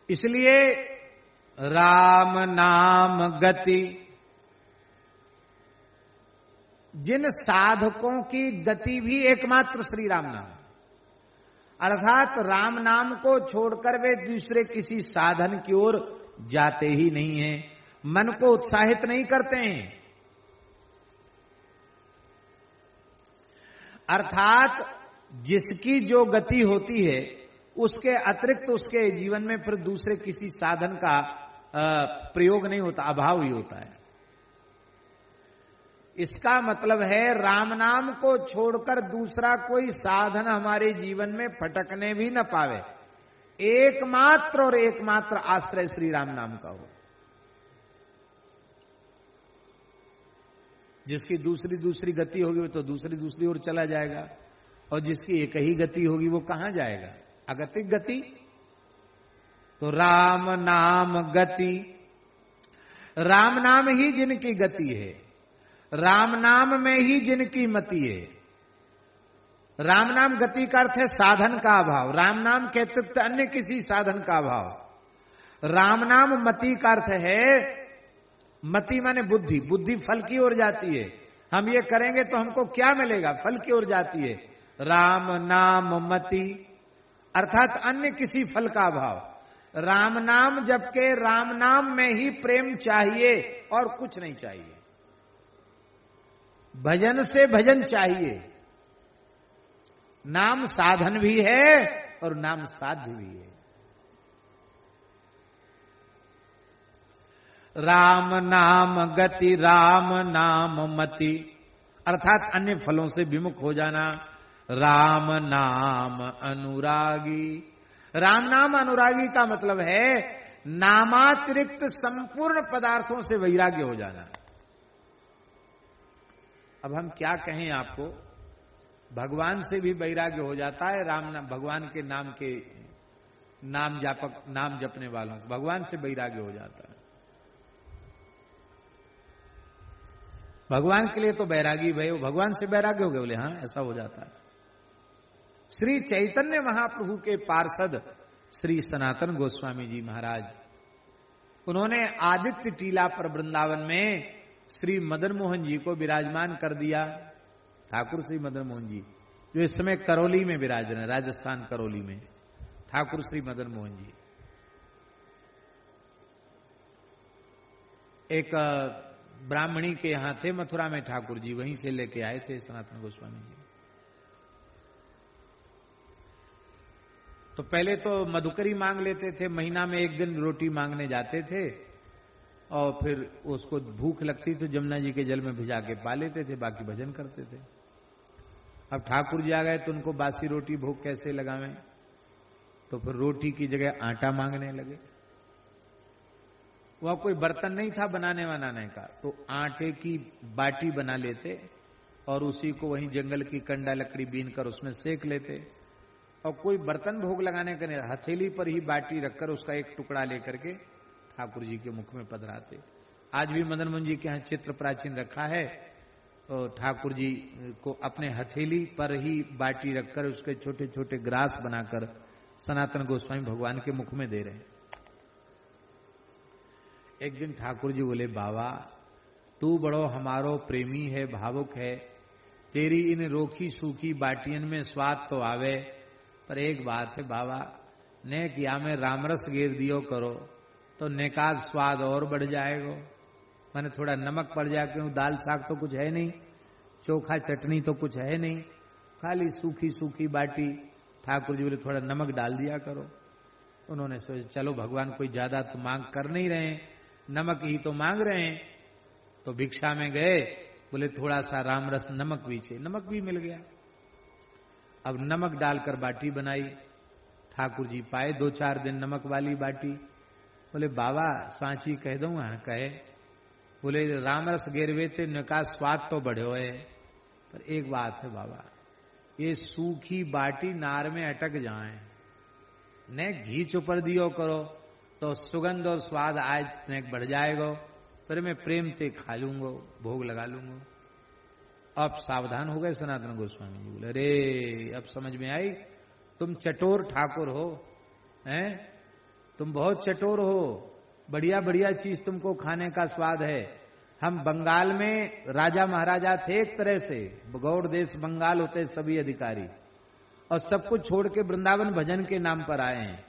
इसलिए राम नाम गति, जिन साधकों की गति भी एकमात्र श्री राम नाम, अर्थात राम नाम को छोड़कर वे दूसरे किसी साधन की ओर जाते ही नहीं हैं, मन को उत्साहित नहीं करते हैं। अर्थात जिसकी जो गति होती है उसके अतिरिक्त उसके जीवन में फिर दूसरे किसी साधन का प्रयोग नहीं होता, अभाव ही होता है। इसका मतलब है राम नाम को छोड़कर दूसरा कोई साधन हमारे जीवन में फटकने भी न पावे, एकमात्र और एकमात्र आश्रय श्री राम नाम का हो। जिसकी दूसरी गति होगी वो तो दूसरी ओर चला जाएगा, और जिसकी एक ही गति होगी वो कहां जाएगा? अगतिक गति। तो राम नाम गति, राम नाम ही जिनकी गति है, राम नाम में ही जिनकी मति है। राम नाम गति का अर्थ है साधन का अभाव, राम नाम के अतिरिक्त अन्य किसी साधन का अभाव। राम नाम मति का अर्थ है, मति माने बुद्धि, बुद्धि फल की ओर जाती है, हम ये करेंगे तो हमको क्या मिलेगा, फल की ओर जाती है। राम नाम मति अर्थात अन्य किसी फल का अभाव। राम नाम जबकि राम नाम में ही प्रेम चाहिए और कुछ नहीं चाहिए, भजन से भजन चाहिए। नाम साधन भी है और नाम साध्य भी है। राम नाम गति, राम नाम मति अर्थात अन्य फलों से विमुख हो जाना। राम नाम अनुरागी, राम नाम अनुरागी का मतलब है नामातिरिक्त संपूर्ण पदार्थों से वैराग्य हो जाना। अब हम क्या कहें आपको, भगवान से भी वैराग्य हो जाता है, राम नाम भगवान के नाम जापक, नाम जपने वालों को भगवान से वैराग्य हो जाता है। भगवान के लिए तो बैरागी भय, भगवान से बैराग्य हो गए, बोले हाँ ऐसा हो जाता है। श्री चैतन्य महाप्रभु के पार्षद श्री सनातन गोस्वामी जी महाराज, उन्होंने आदित्य टीला पर वृंदावन में श्री मदन मोहन जी को विराजमान कर दिया। ठाकुर श्री मदन मोहन जी जो इस समय करौली में विराज रहे, राजस्थान करौली में ठाकुर श्री मदन मोहन जी। एक ब्राह्मणी के यहां थे मथुरा में ठाकुर जी, वहीं से लेके आए थे सनातन गोस्वामी जी। तो पहले तो मधुकरी मांग लेते थे, महीना में एक दिन रोटी मांगने जाते थे, और फिर उसको भूख लगती तो जमुना जी के जल में भिजा के पा लेते थे, बाकी भजन करते थे। अब ठाकुर जी आ गए तो उनको बासी रोटी भूख कैसे लगावें, तो फिर रोटी की जगह आटा मांगने लगे। वह कोई बर्तन नहीं था बनाने वाने का, तो आटे की बाटी बना लेते और उसी को वहीं जंगल की कंडा लकड़ी बीन कर उसमें सेक लेते, और कोई बर्तन भोग लगाने का नहीं, हथेली पर ही बाटी रखकर उसका एक टुकड़ा लेकर के ठाकुर जी के मुख में पधराते। आज भी मदन मोहन जी के यहाँ चित्र प्राचीन रखा है, तो ठाकुर जी को अपने हथेली पर ही बाटी रखकर उसके छोटे छोटे ग्रास बनाकर सनातन गोस्वामी भगवान के मुख में दे रहे हैं। एक दिन ठाकुर जी बोले, बाबा तू बड़ो हमारो प्रेमी है, भावुक है, तेरी इन रोखी सूखी बाटियन में स्वाद तो आवे, पर एक बात है बाबा, ने किया में रामरस गेर दियो करो तो नेकाज स्वाद और बढ़ जाएगा। मैंने थोड़ा नमक पड़ जाए, क्यों दाल साग तो कुछ है नहीं, चोखा चटनी तो कुछ है नहीं, खाली सूखी सूखी बाटी। ठाकुर जी बोले थोड़ा नमक डाल दिया करो। उन्होंने सोचा चलो भगवान कोई ज्यादा तो मांग कर नहीं रहे हैं, नमक ही तो मांग रहे हैं, तो भिक्षा में गए, बोले थोड़ा सा रामरस नमक भी चाहिए, नमक भी मिल गया। अब नमक डालकर बाटी बनाई, ठाकुर जी पाए 2-4 दिन नमक वाली बाटी। बोले बाबा सांची कह दूं? हाँ कहे। बोले रामरस गेरवे ते का स्वाद तो बढ़ो है, पर एक बात है बाबा, ये सूखी बाटी नार में अटक जाए, ने घी चुपर दियो करो तो सुगंध और स्वाद आज ने बढ़ जाएगा, पर मैं प्रेम से खा लूंगा, भोग लगा लूंगा। अब सावधान हो गए सनातन गोस्वामी जी, बोले अरे अब समझ में आई, तुम चटोर ठाकुर हो हैं, तुम बहुत चटोर हो, बढ़िया बढ़िया चीज तुमको खाने का स्वाद है। हम बंगाल में राजा महाराजा थे एक तरह से, गौड़ देश बंगाल होते सभी अधिकारी, और सब कुछ छोड़ के वृंदावन भजन के नाम पर आए हैं।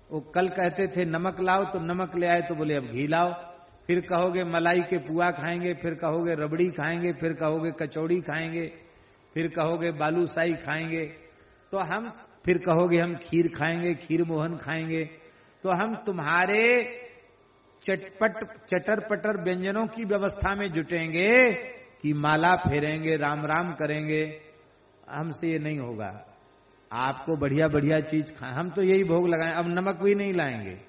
वो कल कहते थे नमक लाओ, तो नमक ले आए, तो बोले अब घी लाओ। फिर कहोगे मलाई के पुआ खाएंगे, फिर कहोगे रबड़ी खाएंगे, फिर कहोगे कचौड़ी खाएंगे, फिर कहोगे बालूशाही खाएंगे, तो हम फिर कहोगे हम खीर खाएंगे, खीर मोहन खाएंगे। तो हम तुम्हारे चटपट चटर पटर व्यंजनों की व्यवस्था में जुटेंगे कि माला फेरेंगे, राम राम करेंगे। हमसे ये नहीं होगा। आपको बढ़िया बढ़िया चीज खाएं, हम तो यही भोग लगाएं। अब नमक भी नहीं लाएंगे,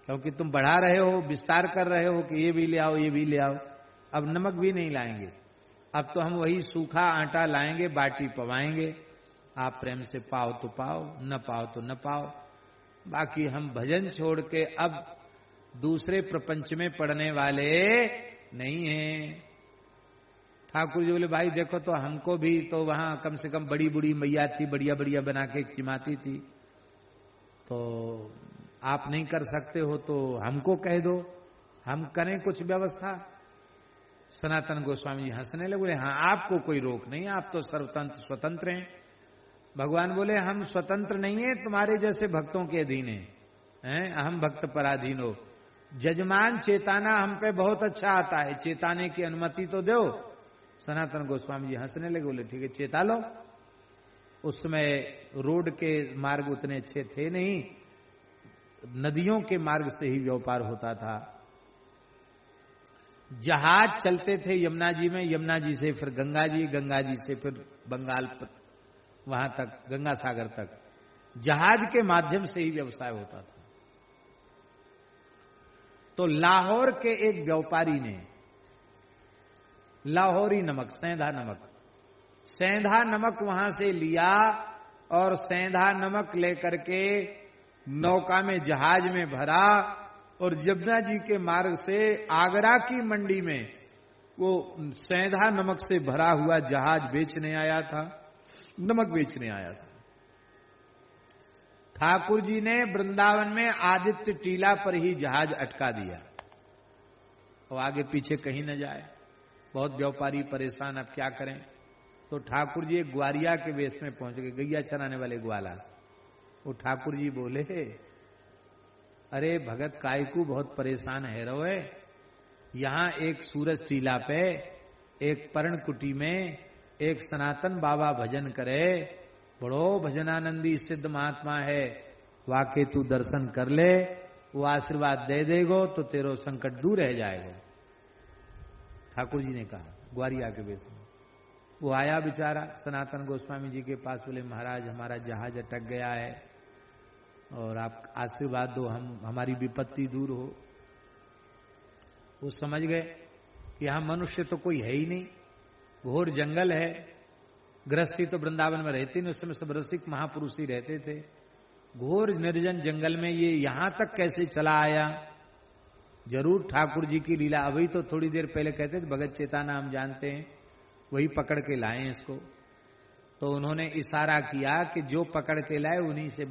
क्योंकि तुम बढ़ा रहे हो, विस्तार कर रहे हो कि ये भी ले आओ, ये भी ले आओ। अब नमक भी नहीं लाएंगे। अब तो हम वही सूखा आटा लाएंगे, बाटी पवाएंगे। आप प्रेम से पाओ तो पाओ, न पाओ तो न पाओ। बाकी हम भजन छोड़ के अब दूसरे प्रपंच में पड़ने वाले नहीं हैं। ठाकुर जी बोले भाई देखो, तो हमको भी तो वहां कम से कम बड़ी बड़ी मैया थी, बढ़िया बढ़िया बना के चिमाती थी, तो आप नहीं कर सकते हो तो हमको कह दो, हम करें कुछ व्यवस्था। सनातन गोस्वामी जी हंसने लगे, बोले हाँ आपको कोई रोक नहीं, आप तो सर्वतंत्र स्वतंत्र हैं। भगवान बोले हम स्वतंत्र नहीं है, तुम्हारे जैसे भक्तों के अधीन हैं, अहम भक्त पराधीन हो। जजमान चेताना हम पे बहुत अच्छा आता है, चेताने की अनुमति तो दो। सनातन गोस्वामी जी हंसने लगे, बोले ठीक है चेता लो। उस समय रोड के मार्ग उतने अच्छे थे नहीं, नदियों के मार्ग से ही व्यापार होता था। जहाज चलते थे यमुना जी में, यमुना जी से फिर गंगा जी, गंगा जी से फिर बंगाल वहां तक, गंगा सागर तक जहाज के माध्यम से ही व्यवसाय होता था। तो लाहौर के एक व्यापारी ने लाहौरी नमक, सेंधा नमक वहां से लिया और सेंधा नमक लेकर के नौका में, जहाज में भरा और यमुना जी के मार्ग से आगरा की मंडी में वो सेंधा नमक से भरा हुआ जहाज बेचने आया था, नमक बेचने आया था। ठाकुर जी ने वृंदावन में आदित्य टीला पर ही जहाज अटका दिया और आगे पीछे कहीं न जाए। बहुत व्यापारी परेशान, अब क्या करें। तो ठाकुर जी एक ग्वारिया के वेश में पहुंच गए, गैया चराने वाले ग्वाला। वो ठाकुर जी बोले अरे भगत कायकू बहुत परेशान है रोए, यहां एक सूरज टीला पे एक पर्णकुटी में एक सनातन बाबा भजन करे, बड़ो भजनानंदी सिद्ध महात्मा है, वाके तू दर्शन कर ले, वो आशीर्वाद दे देगो तो तेरो संकट दूर रह जाएगा। ठाकुर जी ने कहा ग्वारिया के वेश में। वो आया बेचारा सनातन गोस्वामी जी के पास, बोले महाराज हमारा जहाज अटक गया है और आप आशीर्वाद दो, हमारी विपत्ति दूर हो। वो समझ गए कि यहां मनुष्य तो कोई है ही नहीं, घोर जंगल है। गृहस्थी तो वृंदावन में रहती नहीं, उस समय सब रसिक महापुरुष ही रहते थे। घोर निर्जन जंगल में ये यहां तक कैसे चला आया। जरूर ठाकुर जी की लीला। अभी तो थोड़ी देर पहले कहते थे भगत चेताना हम जानते हैं, वही पकड़ के लाए इसको। तो उन्होंने इशारा किया कि जो पकड़ के लाए उन्हीं से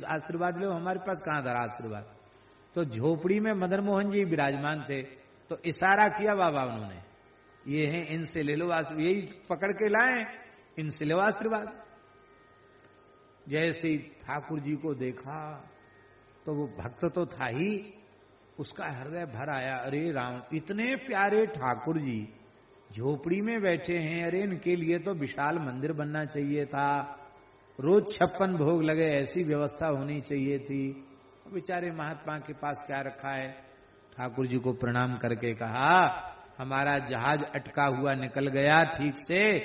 आशीर्वाद लो, हमारे पास कहां धरा आशीर्वाद। तो झोपड़ी में मदन मोहन जी विराजमान थे, तो इशारा किया बाबा उन्होंने, ये हैं इनसे ले लो आशीर्वाद, यही पकड़ के लाए, इनसे लो आशीर्वाद। जैसे ही ठाकुर जी को देखा तो वो भक्त तो था ही, उसका हृदय भर आया। अरे राम, इतने प्यारे ठाकुर जी झोपड़ी में बैठे हैं, अरे इनके लिए तो विशाल मंदिर बनना चाहिए था, रोज 56 भोग लगे, ऐसी व्यवस्था होनी चाहिए थी। बेचारे महात्मा के पास क्या रखा है। ठाकुर जी को प्रणाम करके कहा हमारा जहाज अटका हुआ निकल गया ठीक से,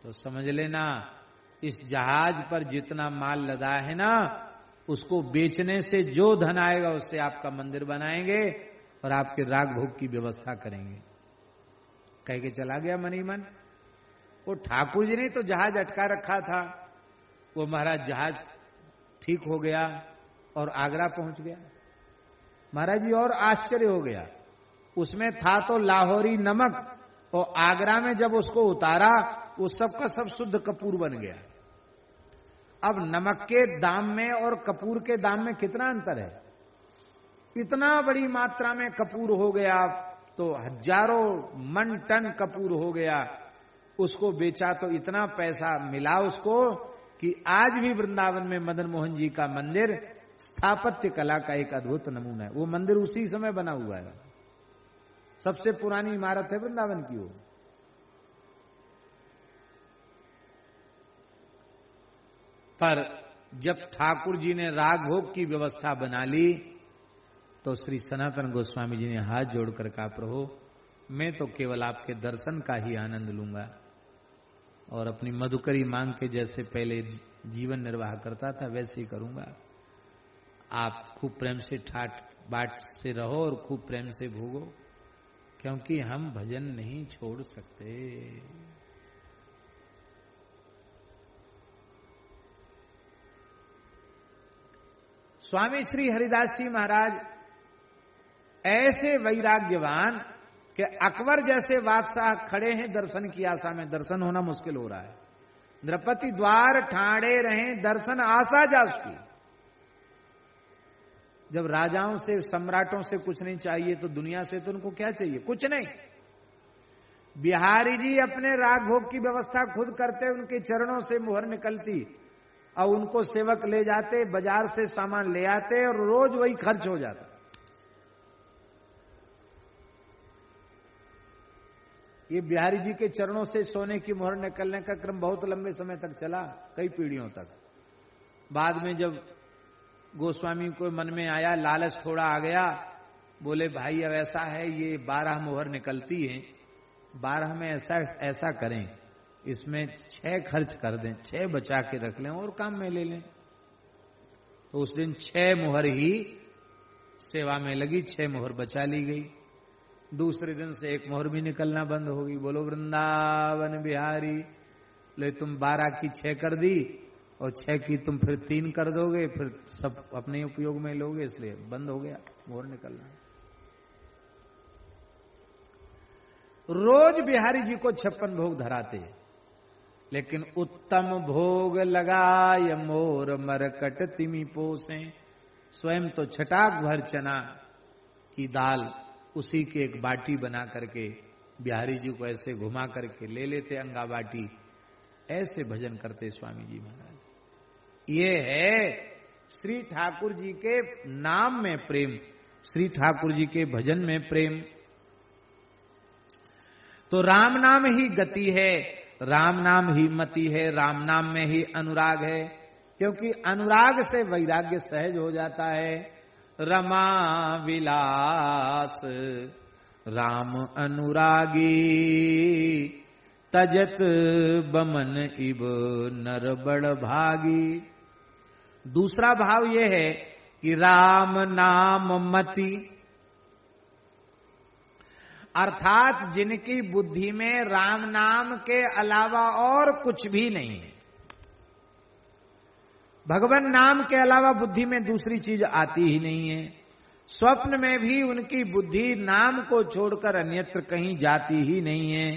तो समझ लेना इस जहाज पर जितना माल लदा है ना, उसको बेचने से जो धन आएगा उससे आपका मंदिर बनाएंगे और आपके राग भोग की व्यवस्था करेंगे। कह के चला गया मन ही मन। वो ठाकुर जी ने तो जहाज अटका रखा था, वो महाराज जहाज ठीक हो गया और आगरा पहुंच गया। महाराज जी और आश्चर्य हो गया, उसमें था तो लाहौरी नमक, और आगरा में जब उसको उतारा वो सबका सब शुद्ध कपूर बन गया। अब नमक के दाम में और कपूर के दाम में कितना अंतर है। इतना बड़ी मात्रा में कपूर हो गया, तो हजारों मन टन कपूर हो गया। उसको बेचा तो इतना पैसा मिला उसको कि आज भी वृंदावन में मदन मोहन जी का मंदिर स्थापत्य कला का एक अद्भुत नमूना है। वो मंदिर उसी समय बना हुआ है, सबसे पुरानी इमारत है वृंदावन की वो। पर जब ठाकुर जी ने राग भोग की व्यवस्था बना ली तो श्री सनातन गोस्वामी जी ने हाथ जोड़कर कहा, प्रभु मैं तो केवल आपके दर्शन का ही आनंद लूंगा और अपनी मधुकरी मांग के जैसे पहले जीवन निर्वाह करता था वैसे ही करूंगा। आप खूब प्रेम से ठाट बाट से रहो और खूब प्रेम से भोगो, क्योंकि हम भजन नहीं छोड़ सकते। स्वामी श्री हरिदास जी महाराज ऐसे वैराग्यवान कि अकबर जैसे बादशाह खड़े हैं दर्शन की आशा में, दर्शन होना मुश्किल हो रहा है। द्रौपदी द्वार ठाड़े रहे दर्शन आशा जासकी। जब राजाओं से सम्राटों से कुछ नहीं चाहिए तो दुनिया से तो उनको क्या चाहिए? कुछ नहीं। बिहारी जी अपने राग भोग की व्यवस्था खुद करते, उनके चरणों से मुहर निकलती और उनको सेवक ले जाते, बाजार से सामान ले आते और रोज वही खर्च हो जाता। ये बिहारी जी के चरणों से सोने की मुहर निकलने का क्रम बहुत लंबे समय तक चला, कई पीढ़ियों तक। बाद में जब गोस्वामी को मन में आया, लालच थोड़ा आ गया, बोले भाई अब ऐसा है ये 12 मुहर निकलती है, 12 में ऐसा करें, इसमें 6 खर्च कर दें, 6 बचा के रख लें और काम में ले लें। तो उस दिन 6 मुहर ही सेवा में लगी, 6 मुहर बचा ली गई। दूसरे दिन से 1 मुहर भी निकलना बंद हो गई। बोलो वृंदावन बिहारी। ले तुम 12 की 6 कर दी और 6 की तुम फिर 3 कर दोगे, फिर सब अपने उपयोग में लोगे, इसलिए बंद हो गया मुहर निकलना। रोज बिहारी जी को 56 भोग धराते, लेकिन उत्तम भोग लगाय मोर मरकट तिमी पोसे। स्वयं तो छटाक भर चना की दाल उसी की एक बाटी बना करके बिहारी जी को ऐसे घुमा करके ले लेते अंगा बाटी। ऐसे भजन करते स्वामी जी महाराज। ये है श्री ठाकुर जी के नाम में प्रेम, श्री ठाकुर जी के भजन में प्रेम। तो राम नाम ही गति है, राम नाम ही मति है, राम नाम में ही अनुराग है, क्योंकि अनुराग से वैराग्य सहज हो जाता है। रमा विलास राम अनुरागी, तजत बमन इब नर बड़ भागी। दूसरा भाव यह है कि राम नाम मति, अर्थात जिनकी बुद्धि में राम नाम के अलावा और कुछ भी नहीं है, भगवान नाम के अलावा बुद्धि में दूसरी चीज आती ही नहीं है। स्वप्न में भी उनकी बुद्धि नाम को छोड़कर अन्यत्र कहीं जाती ही नहीं है।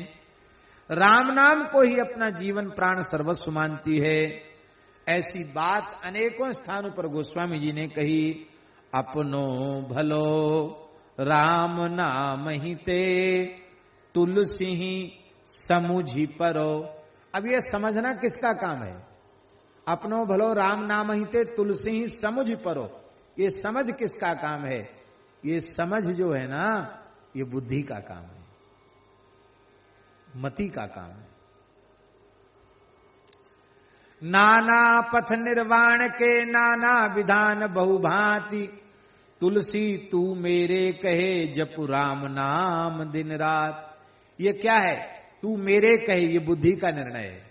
राम नाम को ही अपना जीवन प्राण सर्वस्व मानती है। ऐसी बात अनेकों स्थानों पर गोस्वामी जी ने कही। अपनो भलो राम नाम ही ते, तुलसी समुझी परो। अब यह समझना किसका काम है? अपनो भलो राम नाम ही ते, तुलसी ही समुझ परो। ये समझ किसका काम है? ये समझ जो है ना, ये बुद्धि का काम है, मति का काम है। नाना पथ निर्वाण के नाना विधान बहुभांति, तुलसी तू मेरे कहे जपु राम नाम दिन रात। ये क्या है? तू मेरे कहे, ये बुद्धि का निर्णय है।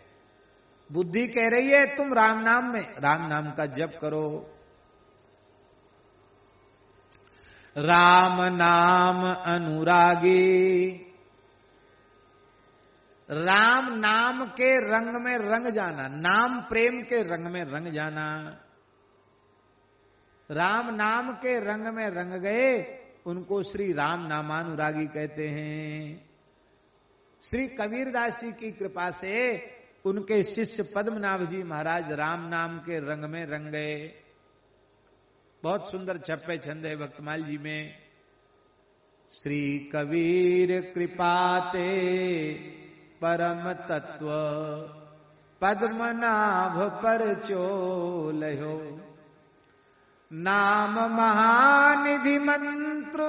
बुद्धि कह रही है तुम राम नाम में, राम नाम का जप करो। राम नाम अनुरागी, राम नाम के रंग में रंग जाना, नाम प्रेम के रंग में रंग जाना। राम नाम के रंग में रंग गए, उनको श्री राम नामानुरागी कहते हैं। श्री कबीरदास जी की कृपा से उनके शिष्य पद्मनाभ जी महाराज राम नाम के रंग में रंग गए। बहुत सुंदर छप्पे छंद है भक्तमाल जी में। श्री कबीर कृपाते परम तत्व पद्मनाभ पर चोलयो, नाम महानिधि मंत्र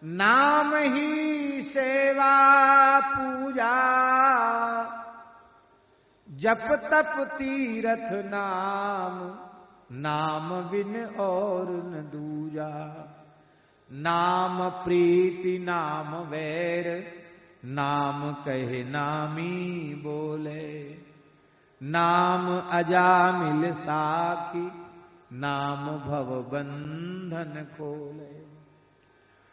नाम ही सेवा पूजा, जप तप तीरथ नाम नाम बिन और न दूजा, नाम प्रीति नाम वैर नाम कहे नामी बोले, नाम अजामिल साखी नाम भव बंधन खोले,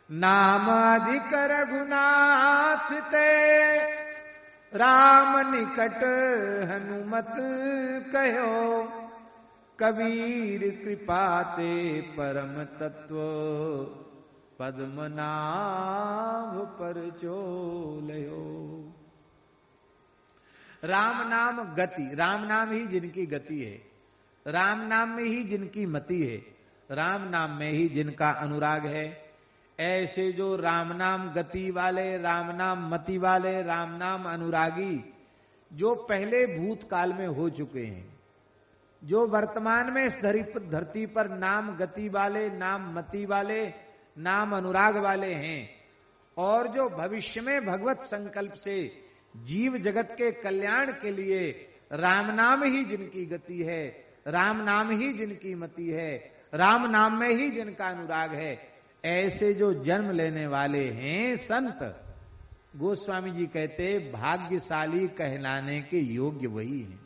नाम अधिक रघुनाथ ते राम निकट हनुमत कहो, कबीर कृपाते परम तत्व पद्मनाभ पर चोलयो। राम नाम गति, राम नाम ही जिनकी गति है, राम नाम में ही जिनकी मति है, राम नाम में ही जिनका अनुराग है, ऐसे जो राम नाम गति वाले, राम नाम मति वाले, राम नाम अनुरागी जो पहले भूतकाल में हो चुके हैं, जो वर्तमान में इस धरती पर नाम गति वाले, नाम मति वाले, नाम अनुराग वाले हैं, और जो भविष्य में भगवत संकल्प से जीव जगत के कल्याण के लिए राम नाम ही जिनकी गति है, राम नाम ही जिनकी मति है, राम नाम में ही जिनका अनुराग है, ऐसे जो जन्म लेने वाले हैं संत, गोस्वामी जी कहते भाग्यशाली कहलाने के योग्य वही हैं।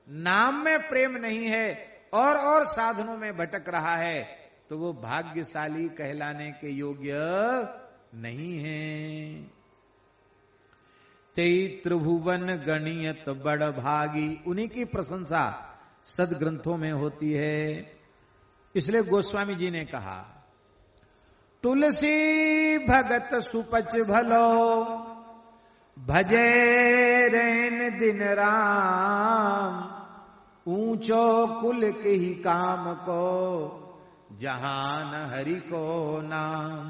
नाम में प्रेम नहीं है और साधनों में भटक रहा है तो वो भाग्यशाली कहलाने के योग्य नहीं है। चैत्र भुवन गणियत बड़ भागी, उन्हीं की प्रशंसा सदग्रंथों में होती है। इसलिए गोस्वामी जी ने कहा, तुलसी भगत सुपच भलो भजे रैन दिन राम, ऊंचो कुल के ही काम को जहान हरि को नाम।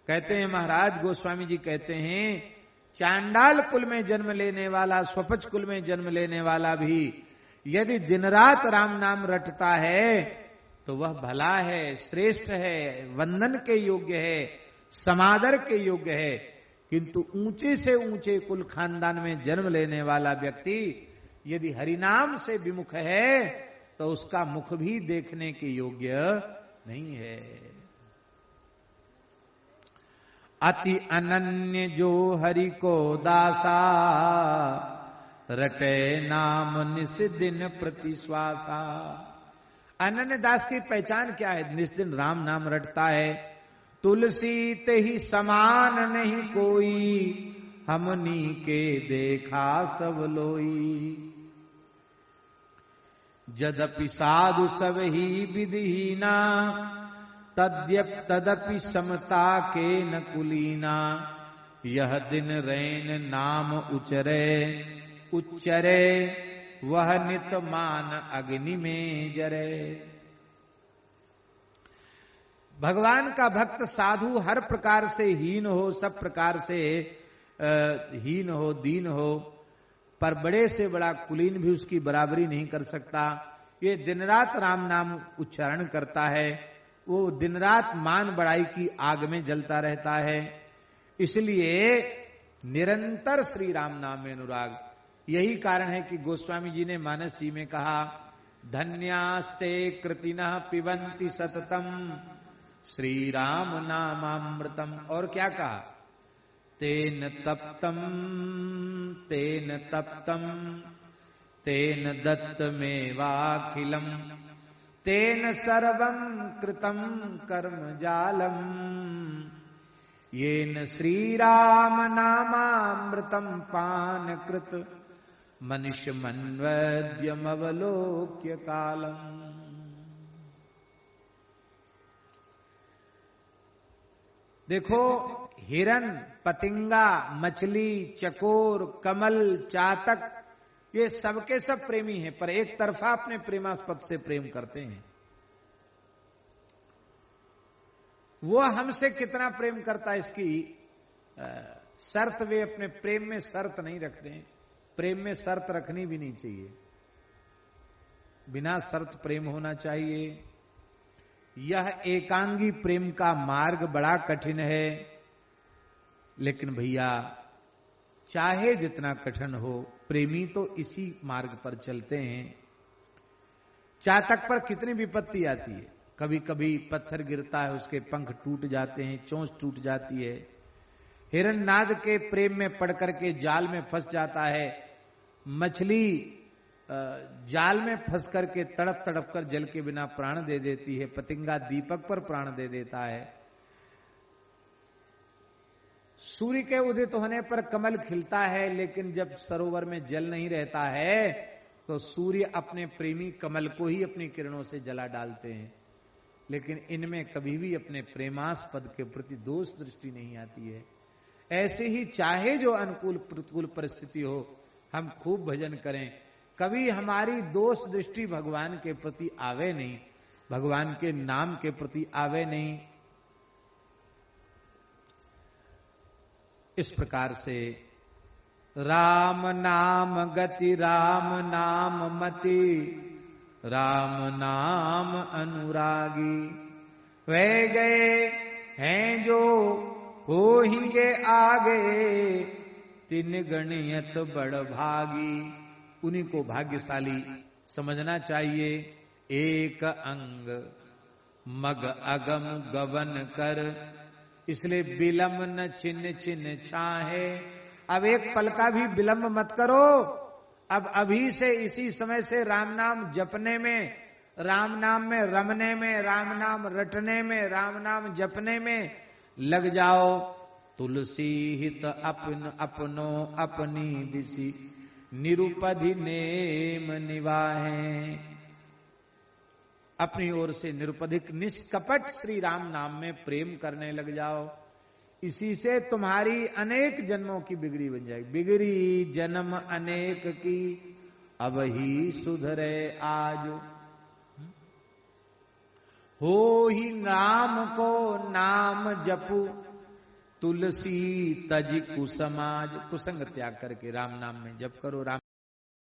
कहते हैं महाराज गोस्वामी जी कहते हैं, चांडाल कुल में जन्म लेने वाला, स्वपच कुल में जन्म लेने वाला भी यदि दिन रात राम नाम रटता है तो वह भला है, श्रेष्ठ है, वंदन के योग्य है, समादर के योग्य है। किंतु ऊंचे से ऊंचे कुल खानदान में जन्म लेने वाला व्यक्ति यदि हरिनाम से विमुख है तो उसका मुख भी देखने के योग्य नहीं है। अति अनन्य जो हरि को दासा, रटे नाम निस दिन प्रति श्वासा। अनन्य दास की पहचान क्या है? निस दिन राम नाम रटता है। तुलसी ते ही समान नहीं कोई, हमनी के देखा सब लोई। यद्यपि साधु सब ही विधिहीना, तदपि समता के न कुलीना। यह दिन रैन नाम उच्चरे वह नित मान अग्नि में जरे। भगवान का भक्त साधु हर प्रकार से हीन हो, सब प्रकार से हीन हो, दीन हो, पर बड़े से बड़ा कुलीन भी उसकी बराबरी नहीं कर सकता। ये दिन रात राम नाम उच्चारण करता है, वो दिन रात मान बड़ाई की आग में जलता रहता है। इसलिए निरंतर श्री राम नाम में अनुराग। यही कारण है कि गोस्वामी जी ने मानस जी में कहा, धन्यास्ते कृतिनः पिबन्ति सततम श्री राम नामामृतम। और क्या कहा? तेन तप्तम तेन दत्तमेवाखिलम, तेन सर्वं कृतं कर्म जालम। येन श्रीराम नामामृतम पान कृत मनुष्य मन्वद्यमवलोक्य कालम। देखो, हिरन, पतिंगा, मछली, चकोर, कमल, चातक ये सबके सब प्रेमी हैं, पर एक तरफा अपने प्रेमास्पद से प्रेम करते हैं। वो हमसे कितना प्रेम करता है, इसकी शर्त वे अपने प्रेम में शर्त नहीं रखते हैं। प्रेम में शर्त रखनी भी नहीं चाहिए, बिना शर्त प्रेम होना चाहिए। यह एकांगी प्रेम का मार्ग बड़ा कठिन है, लेकिन भैया चाहे जितना कठिन हो, प्रेमी तो इसी मार्ग पर चलते हैं। चातक पर कितनी विपत्ति आती है, कभी कभी पत्थर गिरता है, उसके पंख टूट जाते हैं, चोंच टूट जाती है। हिरण्यनाद के प्रेम में पड़ करके जाल में फंस जाता है। मछली जाल में फंस करके तड़प तड़प कर जल के बिना प्राण दे देती है। पतिंगा दीपक पर प्राण दे देता है। सूर्य के उदित होने पर कमल खिलता है, लेकिन जब सरोवर में जल नहीं रहता है तो सूर्य अपने प्रेमी कमल को ही अपनी किरणों से जला डालते हैं। लेकिन इनमें कभी भी अपने प्रेमास्पद के प्रति दोष दृष्टि नहीं आती है। ऐसे ही चाहे जो अनुकूल प्रतिकूल परिस्थिति हो, हम खूब भजन करें, कभी हमारी दोष दृष्टि भगवान के प्रति आवे नहीं, भगवान के नाम के प्रति आवे नहीं। इस प्रकार से राम नाम गति, राम नाम मति, राम नाम अनुरागी। वे गए हैं जो हो हिंगे आगे, तिन गणियत बड़ भागी। उन्हीं को भाग्यशाली समझना चाहिए। एक अंग मग अगम गवन कर, इसलिए विलंब न छिन्न छिन्न छाहे। अब एक पल का भी विलंब मत करो। अब अभी से इसी समय से राम नाम जपने में, राम नाम में रमने में, राम नाम रटने में, राम नाम जपने में लग जाओ। तुलसी हित अपनो अपनी दिशि, निरुपधि नेम निवाहे। अपनी ओर से निरुपधिक निष्कपट श्री राम नाम में प्रेम करने लग जाओ। इसी से तुम्हारी अनेक जन्मों की बिगड़ी बन जाएगी। बिगड़ी जन्म अनेक की, अब ही सुधरे आज। हो ही नाम को नाम जपू, तुलसी तज कुसमाज। कुसंग त्याग करके राम नाम में जप करो। राम